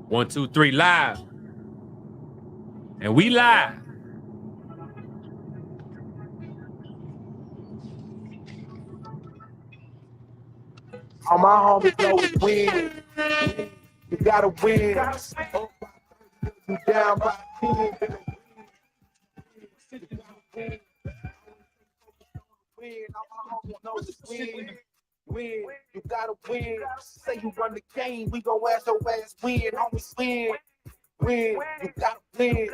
1, 2, 3, live. And we live. All my homies know it's win. You gotta win. You down by 10. Win. All my homies know it's win. Win. You gotta win. Say you run the game, we gon' ask your ass win. Homies win. Win. You gotta win.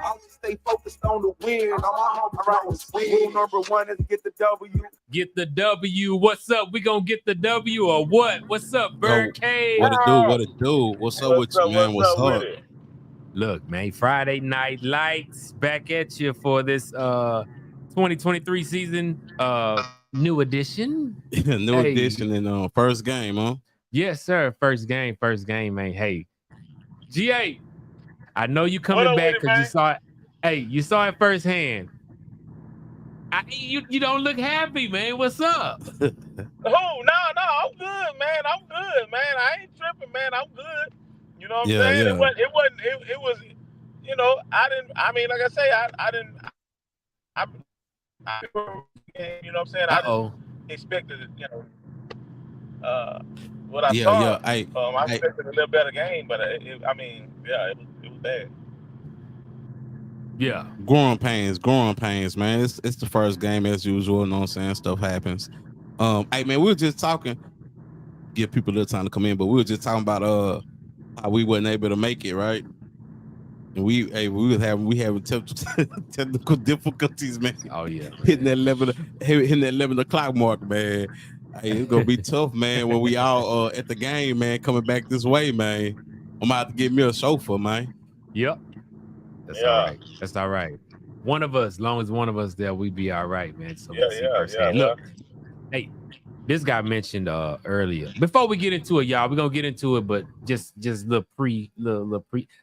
Always stay focused on the win. All my homies know it's win. Rule number 1 is get the W. Get the W. What's up? We gonna get the W or what? What's up, Birdcage? What it do? What it do? What's up with you, man? What's up? Look, man, Friday Night Lights back at you for this 2023 season new edition. New edition and first game, huh? Yes, sir. First game, man. Hey, GA, I know you coming back because you saw it. Hey, you saw it firsthand. You don't look happy, man. What's up? Oh, no, I'm good, man. I ain't tripping, man. I'm good. You know what I'm saying? Yeah. It was, you know, like I say, I didn't, you know what I'm saying? I didn't expected it, you know, what I saw. I expected a little better game, but it was bad. Yeah. Growing pains, man. It's the first game as usual, you know what I'm saying? Stuff happens. Hey man, we were just talking, give people a little time to come in, but we were just talking about how we wasn't able to make it, right? And we having technical difficulties, man. Oh yeah. Hitting that 11 o'clock mark, man. Hey, it's gonna be tough, man, when we all at the game, man, coming back this way, man. I'm gonna have to get me a chauffeur, man. Yep. That's all right. That's all right. One of us, as long as one of us there, we be all right, man. So look, hey, this got mentioned earlier. Before we get into it, y'all, we're gonna get into it, but just little pre.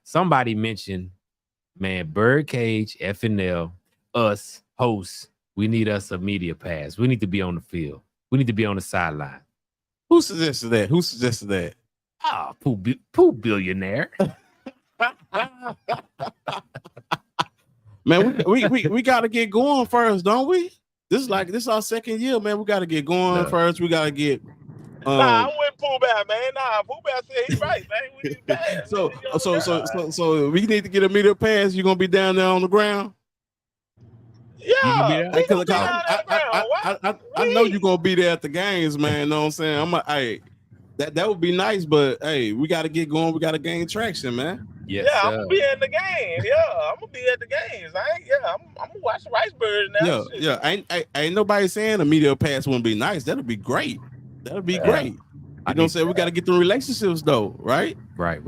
Somebody mentioned, man, Birdcage, FNL, us hosts. We need us a media pass. We need to be on the field. We need to be on the sideline. Who suggested that? Ah, poo billionaire. Man, we gotta get going first, don't we? This is our second year, man. We gotta get going first. We gotta get. I went Pooh Bear, man. Pooh Bear said he's right, man. We need pass. So we need to get a meter pass. You gonna be down there on the ground? Yeah. I know you're gonna be there at the games, man. You know what I'm saying? That would be nice, but hey, we gotta get going. We gotta gain traction, man. Yes, I'm gonna be in the game. Yeah, I'm gonna be at the games. I'm gonna watch the Ricebirds now. Ain't nobody saying a media pass wouldn't be nice. That'll be great. Great. I don't say we got to get the relationships though, right? Right.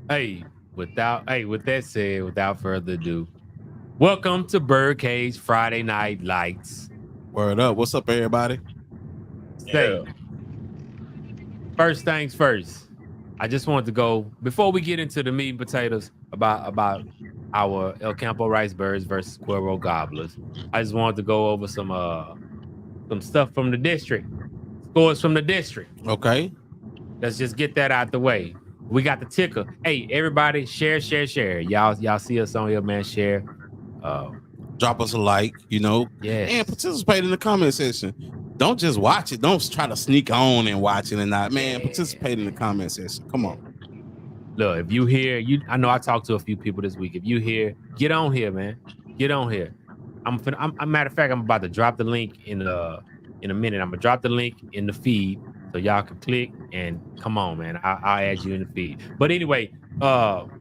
Hey, with that said, without further ado, welcome to Birdcage Friday Night Lights. Word up. What's up, everybody? First things first. I just wanted to go before we get into the meat and potatoes about our El Campo Ricebirds versus Cuero Gobblers. I just wanted to go over some stuff from the district, scores from the district. Okay, let's just get that out the way. We got the ticker. Hey, everybody, share. Y'all see us on here, man. Share. Drop us a like, and participate in the comment section. Don't just watch it. Don't try to sneak on and watch it and not. Man, participate in the comment section. Come on. Look, if you hear, I know I talked to a few people this week. If you hear, get on here, man. Get on here. Matter of fact, I'm about to drop the link in a minute. I'm gonna drop the link in the feed so y'all can click and come on, man. I'll add you in the feed. But anyway, from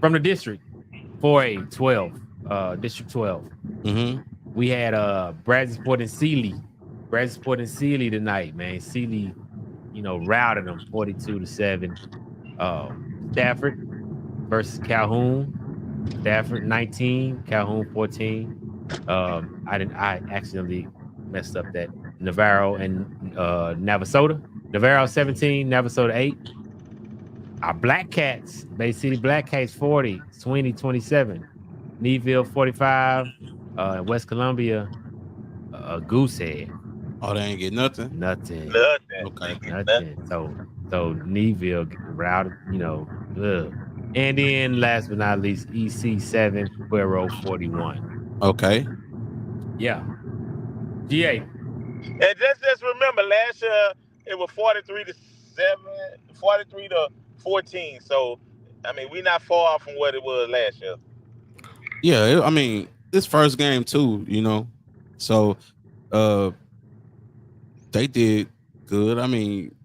the district, 4A 12, District 12. Mm-hmm. We had Bradsport and Sealy tonight, man. Sealy, routed them 42-7. Stafford versus Calhoun. Stafford 19, Calhoun 14. I accidentally messed up that. Navarro and Navasota. Navarro 17, Navasota 8. Our Black Cats, Bay City Black Cats 40, Sweeney 27. Neeville 45, West Columbia, Goosehead. Oh, they ain't get nothing? Nothing. Okay. Nothing. So So Neville routed, And then last but not least, EC7, Cuero 41. Okay. Yeah. GA. And just remember, last year it was 43-14. So, I mean, we not far off from what it was last year. Yeah, I mean, this first game too, So they did good. I mean,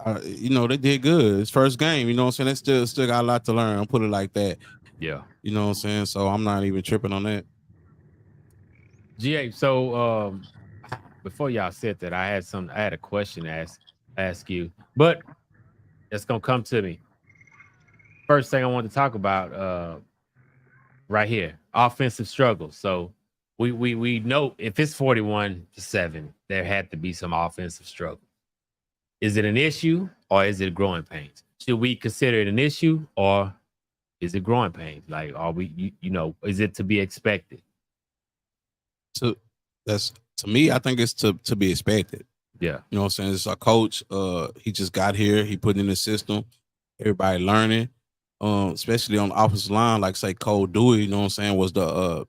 they did good. It's first game, you know what I'm saying? They still got a lot to learn. I'll put it like that. Yeah. You know what I'm saying? So I'm not even tripping on that. GA, so before y'all said that, I had a question to ask you, but it's gonna come to me. First thing I want to talk about right here, offensive struggles. So we know if it's 41-7, there had to be some offensive struggle. Is it an issue or is it growing pains? Should we consider it an issue or is it growing pains? Like, are we, is it to be expected? To me, I think it's to be expected. Yeah. You know what I'm saying? It's our coach. He just got here. He put in the system. Everybody learning. Especially on the offensive line, like say Cole Dewey, you know what I'm saying, was the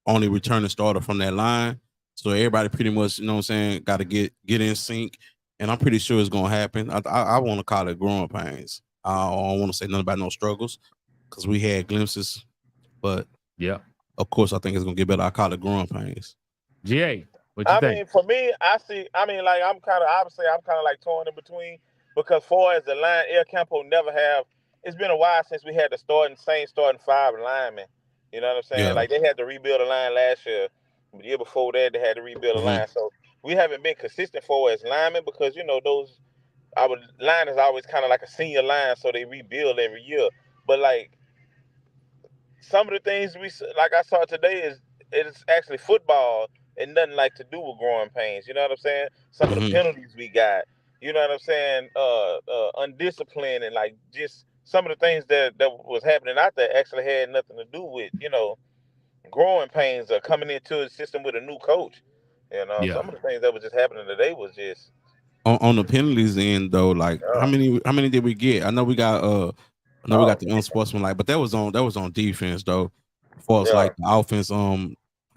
only returning starter from that line. So everybody pretty much, you know what I'm saying, got to get in sync. And I'm pretty sure it's gonna happen. I want to call it growing pains. I don't want to say nothing about no struggles because we had glimpses, but yeah, of course I think it's gonna get better. I call it growing pains. GA, what you think? I mean, for me, like I'm kind of like torn in between because far as the line, Campo never have. It's been a while since we had the same starting 5 linemen. You know what I'm saying? Yeah. Like they had to rebuild a line last year. The year before that, they had to rebuild a line. So we haven't been consistent for as linemen because our line is always kind of like a senior line, so they rebuild every year. But like some of the things I saw today it's actually football and nothing like to do with growing pains. You know what I'm saying? Some of the penalties we got. You know what I'm saying? Undisciplined and like just some of the things that was happening out there actually had nothing to do with, growing pains or coming into a system with a new coach. Some of the things that was just happening today was just on the penalties end though. Like how many did we get? I know we got we got the unsportsmanlike, but that was on defense though. For us, like the offense, how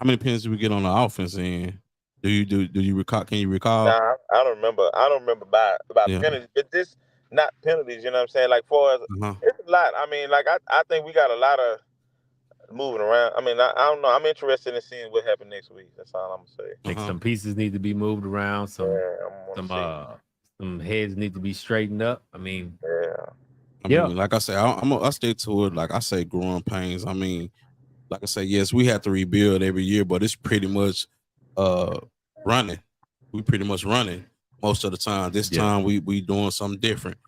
many penalties did we get on the offense end? Do you recall? Can you recall? Nah, I don't remember. I don't remember about penalties, but this not penalties. You know what I'm saying? Like for us, it's a lot. I mean, like I think we got a lot of moving around. I mean, I don't know. I'm interested in seeing what happens next week. That's all I'm gonna say. Like some pieces need to be moved around. Some heads need to be straightened up. I mean, I mean, like I say, I stay to it. Like I say, growing pains. I mean, like I say, yes, we have to rebuild every year, but it's pretty much running. We pretty much running most of the time. This time we doing something different.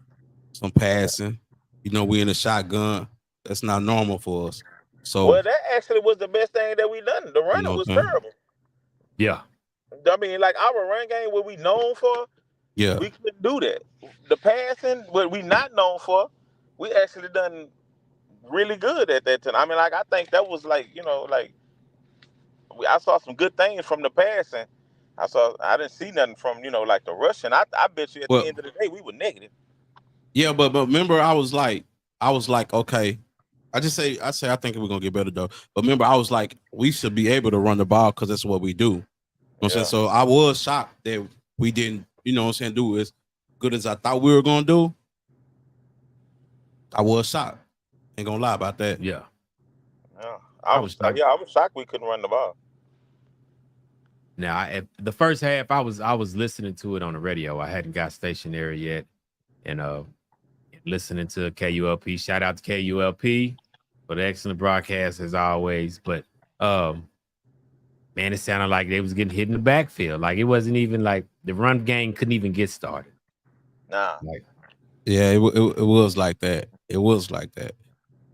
Some passing. We in a shotgun. That's not normal for us. So that actually was the best thing that we done. The running was terrible. Yeah. I mean, like our run game, what we known for, we couldn't do that. The passing, what we not known for, we actually done really good at that time. I mean, like I think that was like, I saw some good things from the passing. I didn't see nothing from, like the rushing. I bet you at the end of the day we were negative. Yeah, but remember I was like, okay. I think we're gonna get better though. But remember, I was like, we should be able to run the ball because that's what we do. You know what I'm saying? So I was shocked that we didn't, do as good as I thought we were gonna do. I was shocked. Ain't gonna lie about that. Yeah. I was shocked we couldn't run the ball. Now, the first half, I was listening to it on the radio. I hadn't got stationary yet, and listening to KULP. Shout out to KULP for the excellent broadcast as always. But man, it sounded like they was getting hit in the backfield. Like it wasn't even like the run game couldn't even get started. Nah. It was like that. It was like that.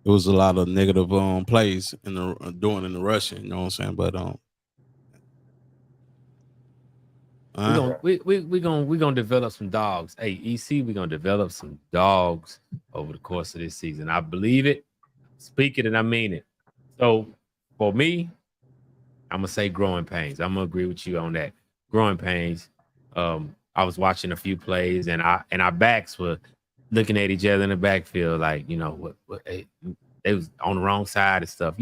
It was a lot of negative plays in the rushing. You know what I'm saying? But we're gonna develop some dogs. Hey, EC, we're gonna develop some dogs over the course of this season. I believe it, speak it, and I mean it. So for me, I'm gonna say growing pains. I'm gonna agree with you on that. Growing pains. I was watching a few plays, and our backs were looking at each other in the backfield, like, what they was on the wrong side and stuff.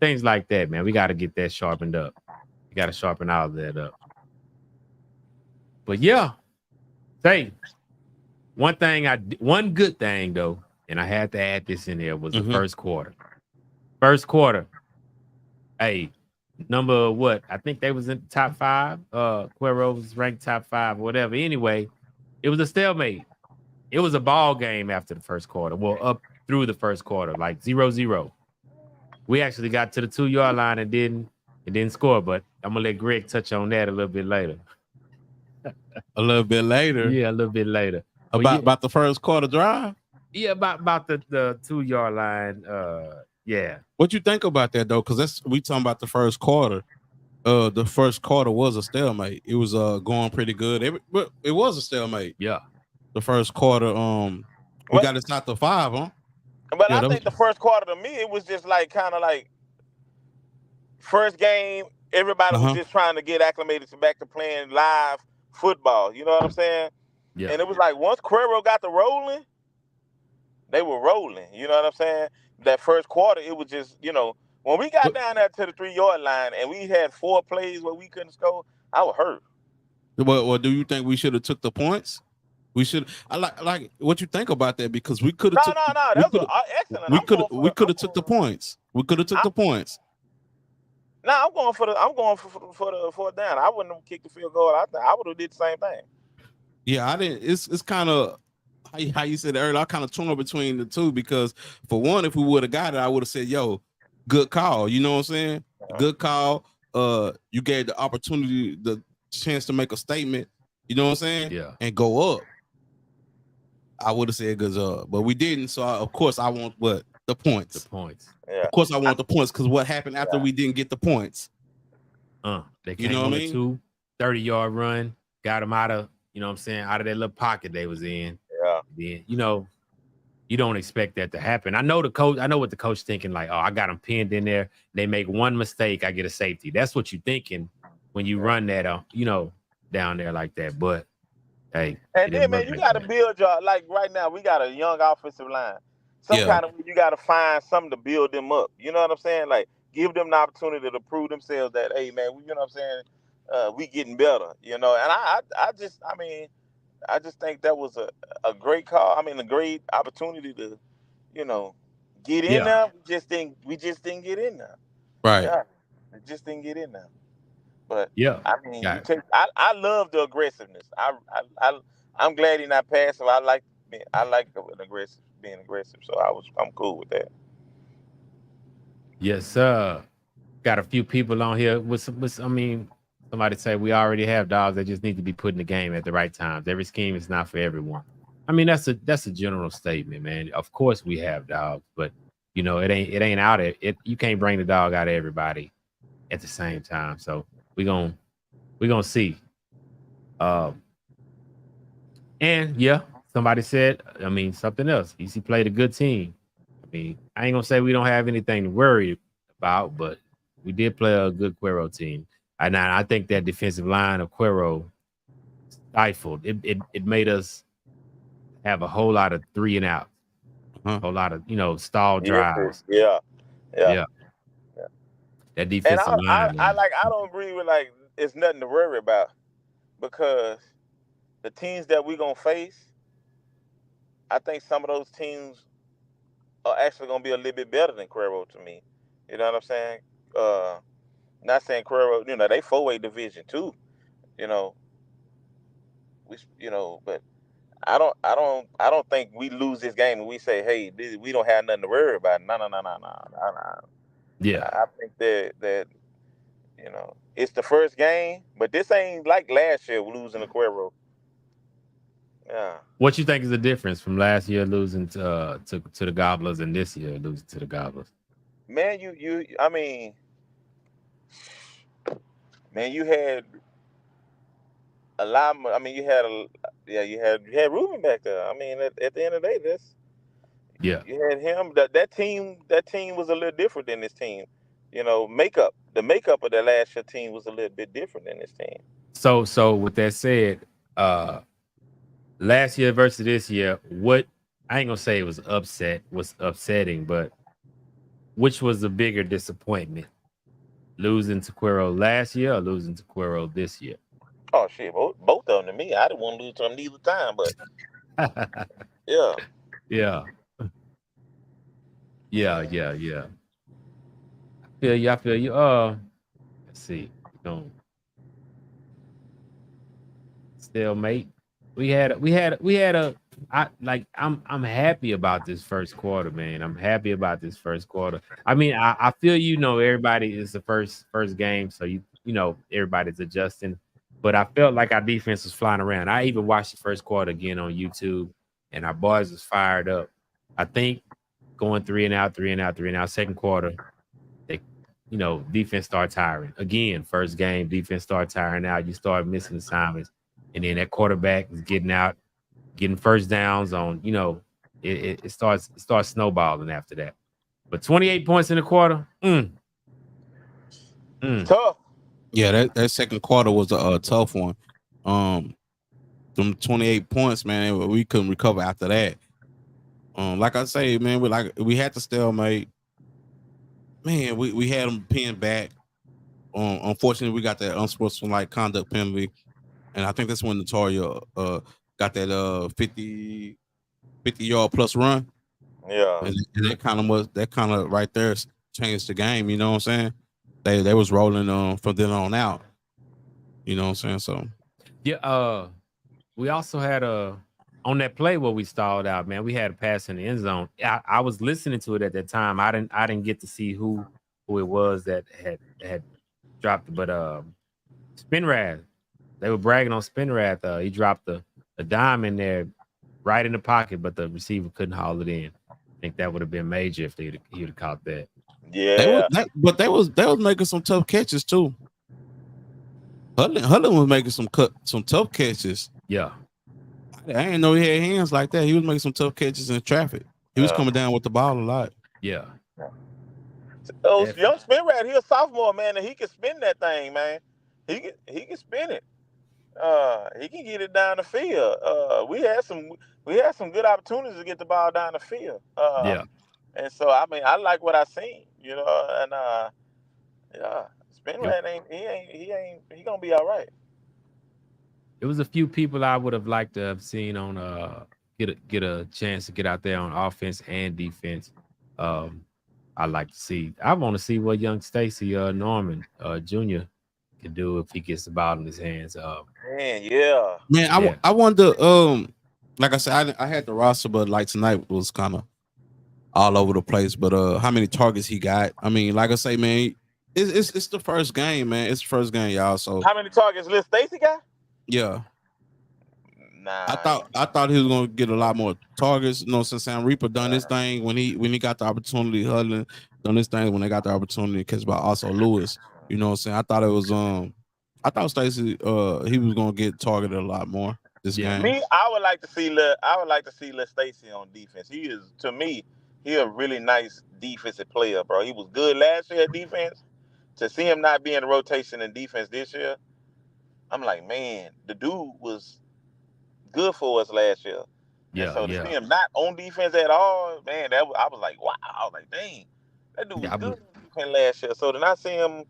Things like that, man. We got to get that sharpened up. We got to sharpen all of that up. But yeah, say one good thing though, and I had to add this in there, was the first quarter. First quarter, hey, number what? I think they was in the top 5. Cuero was ranked top 5, whatever. Anyway, it was a stalemate. It was a ball game after the first quarter. Well, up through the first quarter, like 0-0. We actually got to the 2-yard line and didn't score, but I'm gonna let Greg touch on that a little bit later. A little bit later. Yeah, a little bit later. About the first quarter drive? Yeah, about the 2-yard line. Yeah. What you think about that though? Because we talking about the first quarter. The first quarter was a stalemate. It was going pretty good. It was a stalemate. Yeah. The first quarter, we got it out to 5, huh? But yeah, I think the first quarter to me, it was just like kind of like first game. Everybody was just trying to get acclimated back to playing live football. You know what I'm saying? Yeah. And it was like once Cuero got the rolling, they were rolling. You know what I'm saying? That first quarter, it was just, when we got down there to the 3-yard line and we had 4 plays where we couldn't score, I was hurt. Well, do you think we should have took the points? We should. I like what you think about that, because we could have. No. That was excellent. We could have took the points. We could have took the points. No, I'm going for the fourth down. I wouldn't have kicked the field goal. I would have did the same thing. Yeah, I didn't. It's kind of how you said earlier. I kind of torn between the two, because for one, if we would have got it, I would have said, "Yo, good call." You know what I'm saying? Good call. You gave the opportunity, the chance to make a statement. You know what I'm saying? Yeah. And go up. I would have said good job, but we didn't. So of course I want the points. The points. Yeah. Of course I want the points, because what happened after we didn't get the points? They came on a 30-yard run, got them out of, out of that little pocket they was in. Yeah. Then, you don't expect that to happen. I know what the coach thinking, like, oh, I got them pinned in there. They make one mistake, I get a safety. That's what you're thinking when you run that, down there like that. But hey, and then, man, you got to build like right now, we got a young offensive line. Kind of you got to find something to build them up. You know what I'm saying? Like, give them the opportunity to prove themselves that, hey, man, you know what I'm saying? We getting better, And I just think that was a great call. I mean, a great opportunity to, get in there. We just didn't get in there. Right. Yeah, we just didn't get in there. But yeah, I mean, I love the aggressiveness. I'm glad he's not passive. I like being aggressive. So I'm cool with that. Yes, sir. Got a few people on here somebody say we already have dogs that just need to be put in the game at the right times. Every scheme is not for everyone. I mean, that's a general statement, man. Of course we have dogs, but it ain't out of it. You can't bring the dog out of everybody at the same time. So we're gonna see. And yeah, somebody said, something else. EC played a good team. I ain't gonna say we don't have anything to worry about, but we did play a good Cuero team. And I think that defensive line of Cuero stifled. It made us have a whole lot of 3 and out, a whole lot of stall drives. Yeah. That defensive line. I don't agree with it's nothing to worry about, because the teams that we're gonna face, I think some of those teams are actually gonna be a little bit better than Cuero to me. You know what I'm saying? Not saying Cuero, they 4A division too. But I don't think we lose this game and we say, hey, we don't have nothing to worry about. No. Yeah. I think that it's the first game, but this ain't like last year losing to Cuero. Yeah. What you think is the difference from last year losing to the Gobblers and this year losing to the Gobblers? Man, you had a lot more. You had Ruben back there. At the end of the day, you had him. That team was a little different than this team. The makeup of the last year team was a little bit different than this team. So with that said, Last year versus this year, what I ain't gonna say it was upsetting, but which was the bigger disappointment? Losing to Cuero last year or losing to Cuero this year? Oh shit, both of them to me. I didn't want to lose to them neither time, but yeah. Yeah. Yeah. I feel you. Let's see. Stalemate. We had a I'm happy about this first quarter, man. I'm happy about this first quarter. I mean, I feel everybody is the first game, so everybody's adjusting. But I felt like our defense was flying around. I even watched the first quarter again on YouTube, and our boys was fired up. I think going 3-and-out. Second quarter, they, defense start tiring again. First game, defense start tiring out. You start missing assignments, and then that quarterback is getting first downs on. It starts snowballing after that. But 28 points in the quarter, tough. Yeah, that second quarter was a tough one. Them 28 points, man, we couldn't recover after that. Like I say, man, we had to stalemate. Man, we had them pinned back. Unfortunately, we got that unsportsmanlike conduct penalty, and I think that's when Notoria got that 50-yard plus run. Yeah, and that kind of right there changed the game. You know what I'm saying? They was rolling from then on out. You know what I'm saying? So yeah. We also had on that play where we stalled out, man. We had a pass in the end zone. I was listening to it at that time. I didn't get to see who it was that had dropped it, but Spinrad. They were bragging on Spinrad. He dropped a dime in there right in the pocket, but the receiver couldn't haul it in. I think that would have been major if he would have caught that. Yeah, but they was making some tough catches too. Hudlin was making some tough catches. Yeah, I didn't know he had hands like that. He was making some tough catches in traffic. He was coming down with the ball a lot. Yeah. Young Spinrad, he a sophomore, man, and he can spin that thing, man. He can spin it. He can get it down the field. We had some good opportunities to get the ball down the field. Yeah. And so I mean, I like what I seen, and yeah, Spinrad he gonna be all right. It was a few people I would have liked to have seen on get a chance to get out there on offense and defense. I like to see. I want to see what young Stacy Norman Jr. can do if he gets the ball in his hands. Man, yeah. Man, I wonder. Like I said, I had the roster, but like tonight was kind of all over the place. But how many targets he got? I mean, like I say, man, it's the first game, man. It's the first game, y'all. So how many targets Lil Stacy got? Yeah. Nah. I thought he was gonna get a lot more targets. You know, since Sam Reaper done his thing when he got the opportunity, Hudlin done his thing when they got the opportunity to catch by also Lewis. You know what I'm saying? I thought it was I thought Stacy he was gonna get targeted a lot more this game. Me, I would like to see Lil Stacy on defense. He is, to me, he a really nice defensive player, bro. He was good last year at defense. To see him not be in the rotation in defense this year, I'm like, man, the dude was good for us last year. Yeah. And so to see him not on defense at all, man, I was like, wow. I was like, dang, that dude was good on defense last year. So to not see him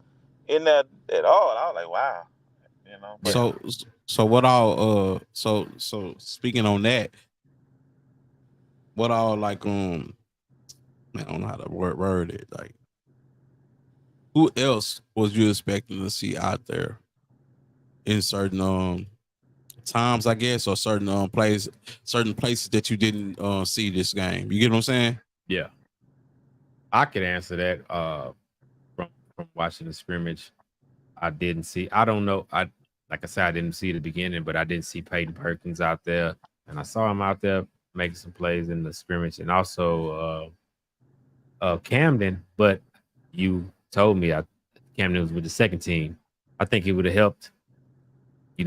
in that at all, I was like, wow. So what all so speaking on that, what all like man, I don't know how to word it. Like, who else was you expecting to see out there in certain times, I guess, or certain places that you didn't see this game? You get what I'm saying? Yeah. I could answer that from watching the scrimmage. I didn't see. I don't know. Like I said, I didn't see the beginning, but I didn't see Peyton Perkins out there, and I saw him out there making some plays in the scrimmage, and also Camden. But you told me Camden was with the second team. I think it would have helped. It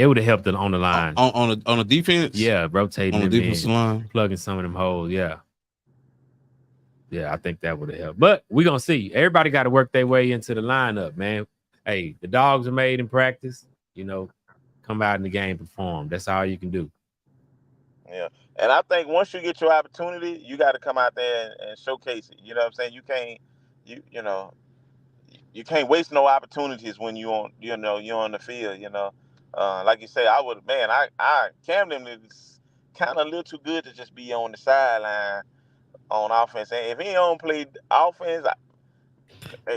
would have helped on the line on the defense. Yeah, rotating on the defensive line, plugging some of them holes. Yeah. I think that would have helped. But we're gonna see. Everybody got to work their way into the lineup, man. Hey, the dogs are made in practice. Come come out in the game, perform. That's all you can do. Yeah. And I think once you get your opportunity, you got to come out there and showcase it. You know what I'm saying? You can't, you can't waste no opportunities when you're on the field. Like you say, Camden is kind of a little too good to just be on the sideline on offense. And if he don't play offense,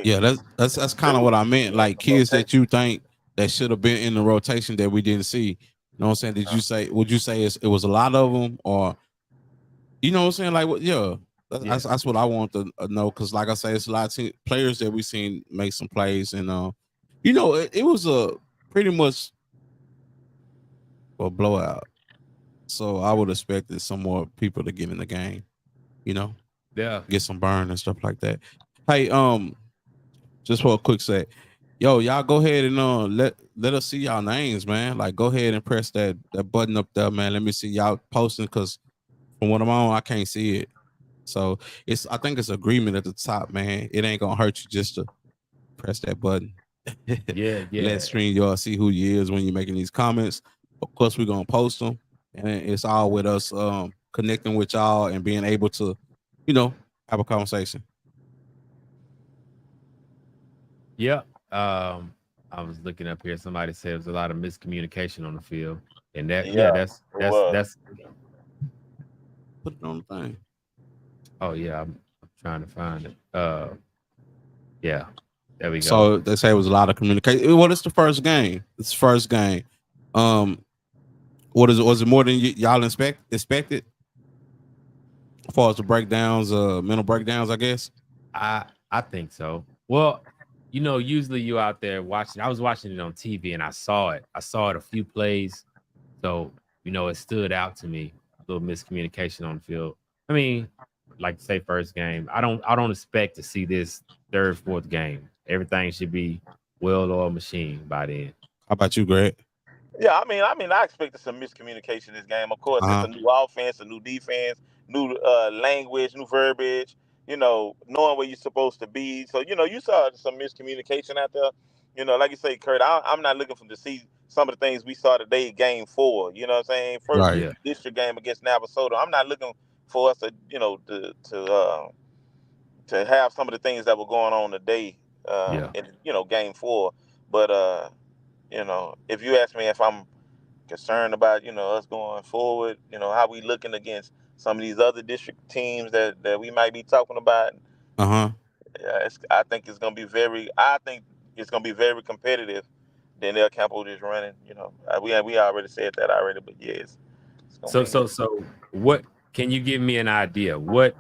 yeah, that's kind of what I meant. Like kids that you think that should have been in the rotation that we didn't see. You know what I'm saying? Would you say it was a lot of them, or you know what I'm saying? Like, that's what I want to know. Because, like I say, it's a lot of players that we seen make some plays, and it was a pretty much a blowout. So I would expect some more people to get in the game. Get some burn and stuff like that. Hey, just for a quick sec, y'all go ahead and let us see y'all names, man. Like, go ahead and press that button up there, man. Let me see y'all posting, because from what I'm on, I can't see it. So I think it's agreement at the top, man. It ain't gonna hurt you just to press that button. Yeah. Let's stream y'all see who you is when you're making these comments. Of course, we're gonna post them, and it's all with us connecting with y'all and being able to, have a conversation. Yeah. I was looking up here. Somebody said there was a lot of miscommunication on the field, and that's put it on the thing. Oh yeah, I'm trying to find it. Yeah, there we go. So they say it was a lot of communication. Well, it's the first game. It's the first game. What is it? Was it more than y'all expected? As far as the breakdowns, mental breakdowns, I guess. I think so. Well, usually you out there watching. I was watching it on TV and I saw it. I saw it a few plays, so it stood out to me. A little miscommunication on the field. I mean, like say first game. I don't expect to see this third, fourth game. Everything should be well-oiled machine by then. How about you, Greg? Yeah, I expected some miscommunication in this game. Of course, it's a new offense, a new defense, new language, new verbiage. Knowing where you're supposed to be. So you saw some miscommunication out there. Like you say, Kurt, I'm not looking for to see some of the things we saw today, game 4. You know what I'm saying? First district game against Navasota. I'm not looking for us to to have some of the things that were going on today in game 4. But if you ask me if I'm concerned about us going forward, how we looking against some of these other district teams that we might be talking about. I think it's gonna be very competitive than El Campo just running. We already said that already, but yes. So what can you give me an idea? What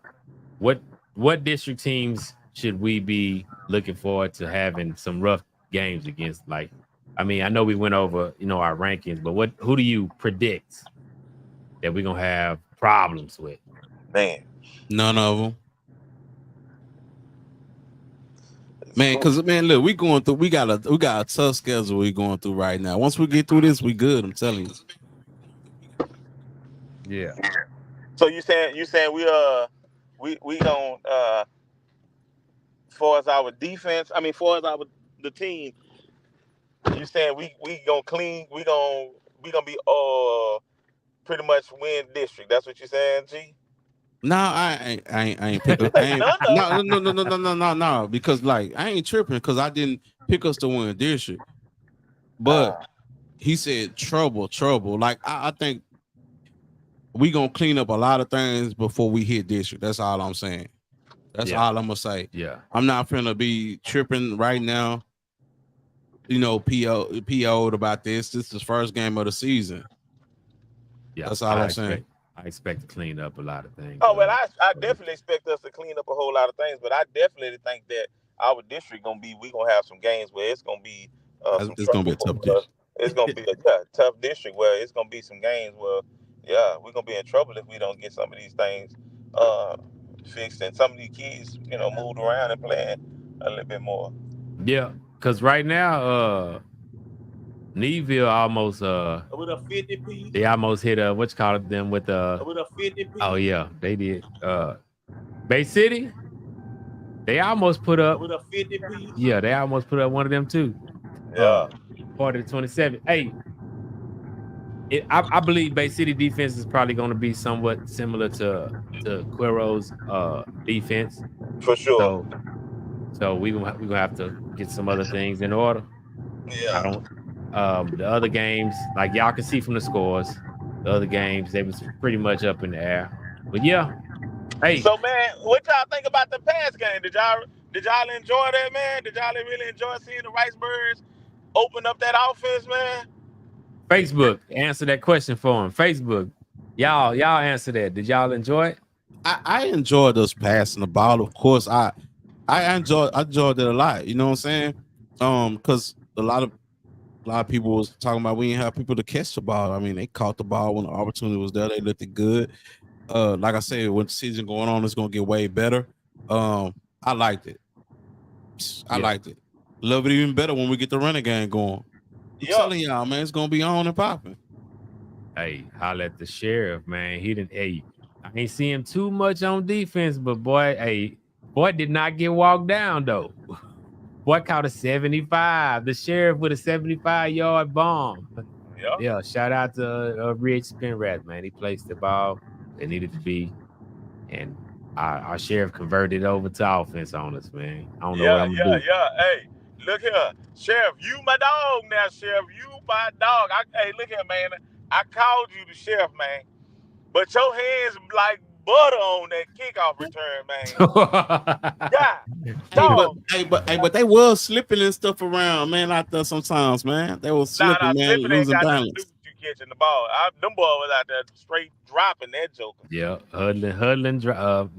district teams should we be looking forward to having some rough games against? Like, I mean, I know we went over, our rankings, but who do you predict that we're gonna have problems with? Man, none of them. Man, because look, we got a tough schedule we going through right now. Once we get through this, we good. I'm telling you. Yeah. So you saying we gonna far as our defense, far as the team, you saying we gonna clean, we gonna be pretty much win district. That's what you're saying, G? No, I ain't pick up. No. Because I ain't tripping because I didn't pick us to win district. But he said trouble. Like I think we gonna clean up a lot of things before we hit district. That's all I'm saying. That's all I'm gonna say. Yeah. I'm not finna be tripping right now. PO'd about this. This is the first game of the season. Yeah, that's all I'm saying. I expect to clean up a lot of things. Oh, well, I definitely expect us to clean up a whole lot of things, but I definitely think that our district we gonna have some games where it's gonna be it's gonna be a tough district. It's gonna be a tough district where it's gonna be some games where we're gonna be in trouble if we don't get some of these things fixed and some of these kids moved around and playing a little bit more. Yeah, because right now Neeville almost with a 50 piece. They almost hit what you call them with with a 50 piece. Oh yeah, they did. Bay City, they almost put up with a 50 piece. Yeah, they almost put up one of them too. Yeah. 40-27. Hey, I believe Bay City defense is probably going to be somewhat similar to Cuero's defense. For sure. So we gonna have to get some other things in order. Yeah. I don't. The other games, like y'all can see from the scores, the other games they was pretty much up in the air. But yeah, hey. So man, what y'all think about the pass game? Did y'all enjoy that, man? Did y'all really enjoy seeing the Ricebirds open up that offense, man? Facebook, answer that question for him. Facebook, y'all answer that. Did y'all enjoy it? I enjoyed us passing the ball. Of course, I enjoyed it a lot. You know what I'm saying? Because a lot of people was talking about we didn't have people to catch the ball. I mean, they caught the ball when the opportunity was there. They looked good. Like I said, when the season going on, it's gonna get way better. I liked it. I liked it. Love it even better when we get the running game going. I'm telling y'all, man, it's gonna be on and popping. Hey, holla at the sheriff, man. He didn't. Hey, I ain't see him too much on defense, but boy did not get walked down though. Boy caught a 75. The sheriff with a 75-yard bomb. Yeah, shout out to Rich Spinrat, man. He placed the ball that needed to be, and our sheriff converted over to offense on us, man. I don't know what I'm gonna do. Hey, look here, sheriff, you my dog now, sheriff. You my dog. Hey, look here, man. I called you the sheriff, man, but your hands like butter on that kickoff return, man. But they was slipping and stuff around, man, out there sometimes, man. They was slipping, man, losing balance. Catching the ball. Them boys was out there straight dropping that joker. Yeah, huddling,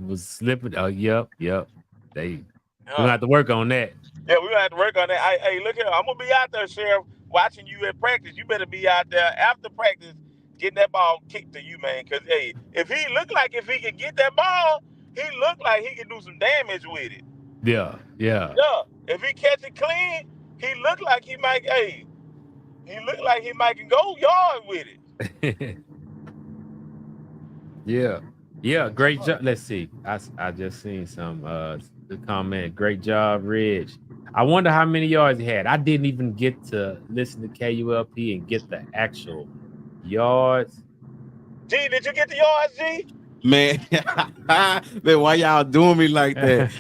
was slipping. Yep. We gonna have to work on that. Yeah, we gonna have to work on that. Hey, look here, I'm gonna be out there, sheriff, watching you at practice. You better be out there after practice getting that ball kicked to you, man. Because hey, if he look like if he can get that ball, he look like he can do some damage with it. Yeah. If he catch it clean, he look like he might. Hey, he look like he might can go yard with it. Yeah. Great job. Let's see. I just seen some the comment. Great job, Ridge. I wonder how many yards he had. I didn't even get to listen to KULP and get the actual yards. G, did you get the yards, G? Man, why y'all doing me like that?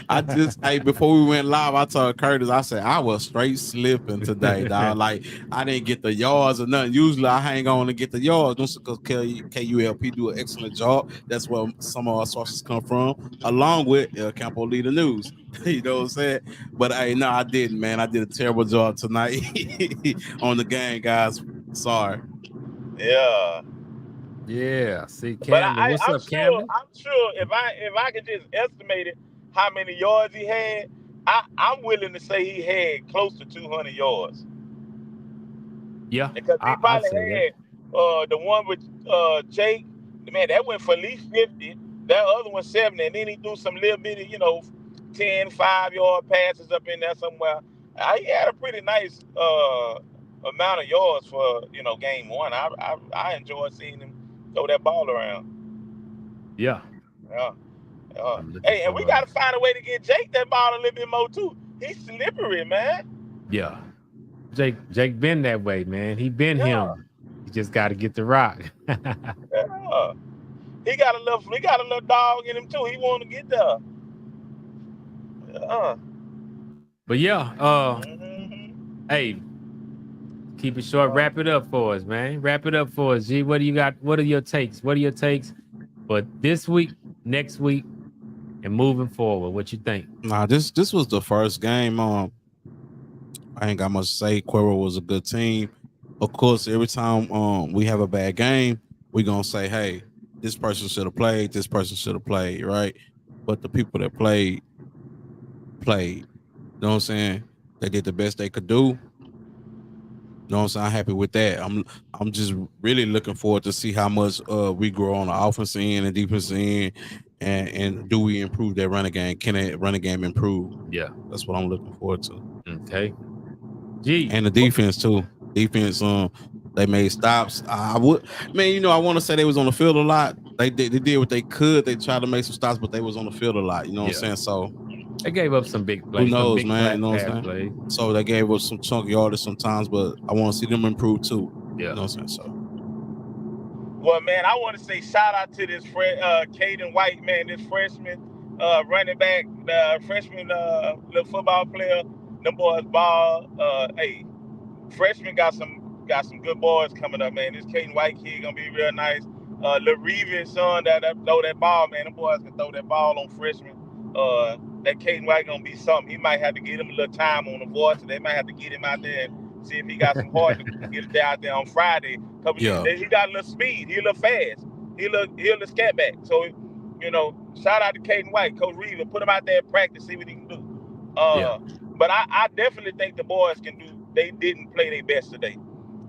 Before we went live, I told Curtis, I said I was straight slipping today, dog. Like I didn't get the yards or nothing. Usually I hang on to get the yards because KULP do an excellent job. That's where some of our sources come from, along with Campo Leader News. You know what I'm saying? But no, I didn't, man. I did a terrible job tonight on the game, guys. Sorry. Yeah, see, Camden. What's up, Camden? I'm sure if I could just estimate it, how many yards he had, I'm willing to say he had close to 200 yards. Yeah, because he probably had the one with Jake. Man, that went for at least 50. That other one 70, and then he threw some little bitty, 10, 5-yard passes up in there somewhere. He had a pretty nice amount of yards for game one. I enjoyed seeing him throw that ball around. Yeah. Hey, and we got to find a way to get Jake that ball a little bit more too. He's slippery, man. Yeah. Jake been that way, man. He been him. He just got to get the rock. He got a little dog in him too. He want to get there. But hey, keep it short. Wrap it up for us, man. Wrap it up for us, G. What do you got? What are your takes? What are your takes for this week, next week, and moving forward? What you think? Nah, this was the first game. I ain't got much to say. Cuero was a good team. Of course, every time we have a bad game, we gonna say, hey, this person should have played. This person should have played, right? But the people that played. You know what I'm saying? They did the best they could do. You know what I'm saying? I'm happy with that. I'm just really looking forward to see how much we grow on the offense end and defense end, and do we improve that running game? Can that running game improve? Yeah, that's what I'm looking forward to. Okay. Gee, and the defense too. Defense, they made stops. I want to say they was on the field a lot. They did what they could. They tried to make some stops, but they was on the field a lot. You know what I'm saying? So they gave up some big plays. Who knows, man? You know what I'm saying? So they gave up some chunk yardage sometimes, but I want to see them improve too. Yeah. You know what I'm saying? So Well, man, I want to say shout out to this Caden White, man, this freshman running back, freshman little football player. Them boys ball. Hey, freshman got some good boys coming up, man. This Caden White kid gonna be real nice. Lil Reeves' son that throw that ball, man. Them boys can throw that ball on freshmen. That Caden White gonna be something. He might have to give him a little time on the voice. They might have to get him out there and see if he got some heart to get it out there on Friday. He got a little speed. He a little fast. He a little scat back. So, shout out to Caden White, Coach Reeves. Put him out there and practice, see what he can do. But I definitely think the boys can do. They didn't play their best today.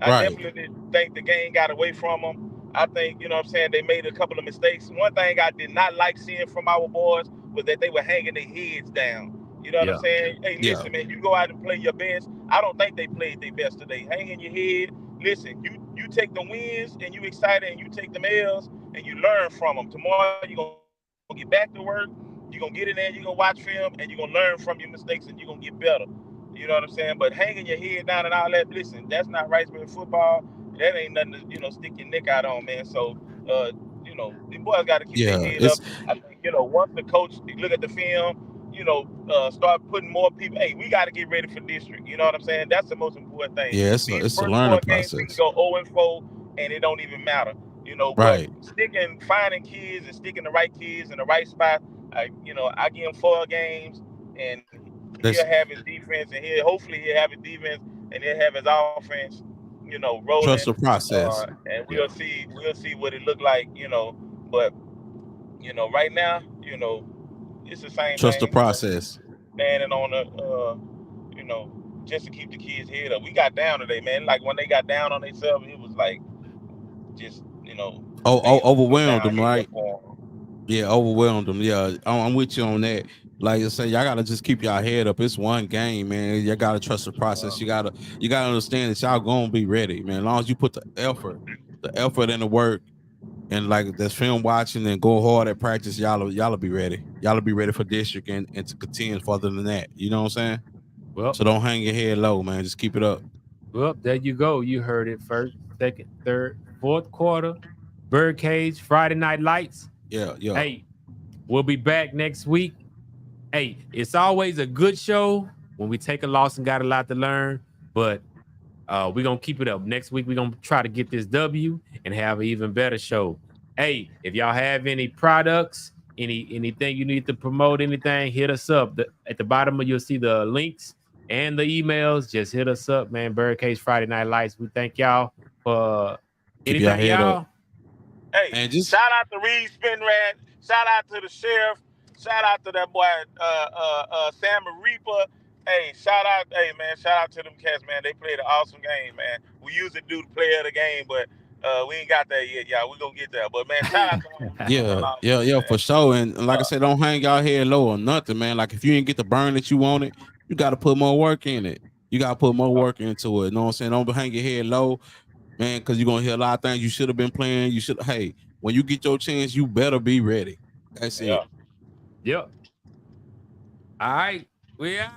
I definitely think the game got away from them. I think, they made a couple of mistakes. One thing I did not like seeing from our boys was that they were hanging their heads down. You know what I'm saying? Hey, listen, man, you go out and play your best. I don't think they played their best today. Hanging your head. Listen, you take the wins and you excited and you take the L's and you learn from them. Tomorrow you're going to get back to work. You're going to get in there, you're going to watch film, and you're going to learn from your mistakes and you're going to get better. You know what I'm saying? But hanging your head down and all that, listen, that's not Riceburg football. That ain't nothing to, stick your neck out on, man. So, the boys got to keep their head up. I think, once the coach look at the film, start putting more people. Hey, we got to get ready for district. You know what I'm saying? That's the most important thing. Yeah, it's a learning process. We can go 0-4, and it don't even matter. Right. But finding kids and sticking the right kids in the right spot. I give him 4 games, and he'll have his defense, and hopefully he'll have his defense, and he'll have his offense, rolling. Trust the process. And we'll see what it look like, But right now, it's the same. Trust thing. The process. Standing on the, just to keep the kids' head up. We got down today, man. Like when they got down on themselves, it was like just, overwhelmed them, right? Yeah, overwhelmed them. Yeah, I'm with you on that. Like I say, y'all gotta just keep y'all head up. It's one game, man. You gotta trust the process. You gotta understand that y'all gonna be ready, man. As long as you put the effort in the work, and like that's film watching and go hard at practice, y'all be ready. Y'all be ready for district and to contend further than that. You know what I'm saying? Well, so don't hang your head low, man. Just keep it up. Well, there you go. You heard it first, second, third, fourth quarter. Birdcage, Friday Night Lights. Yeah. Hey, we'll be back next week. Hey, it's always a good show when we take a loss and got a lot to learn, but we're going to keep it up. Next week, we're going to try to get this W and have an even better show. Hey, if y'all have any products, anything you need to promote, anything, hit us up. At the bottom, you'll see the links and the emails. Just hit us up, man. Birdcage Friday Night Lights. We thank y'all for anything, y'all. Hey, and shout out to Reed Spinrad. Shout out to the sheriff. Shout out to that boy, Sam Reaper. Hey, shout out to them cats, man. They played an awesome game, man. We usually do the player of the game, but we ain't got there yet, y'all. We're going to get there. But, man, shout out to them. Yeah, for sure. And like I said, don't hang y'all head low or nothing, man. Like, if you ain't get the burn that you wanted, you got to put more work in it. You got to put more work into it. You know what I'm saying? Don't hang your head low, man, because you're going to hear a lot of things you should have been playing. Hey, when you get your chance, you better be ready. That's it. Yep. All right. We out.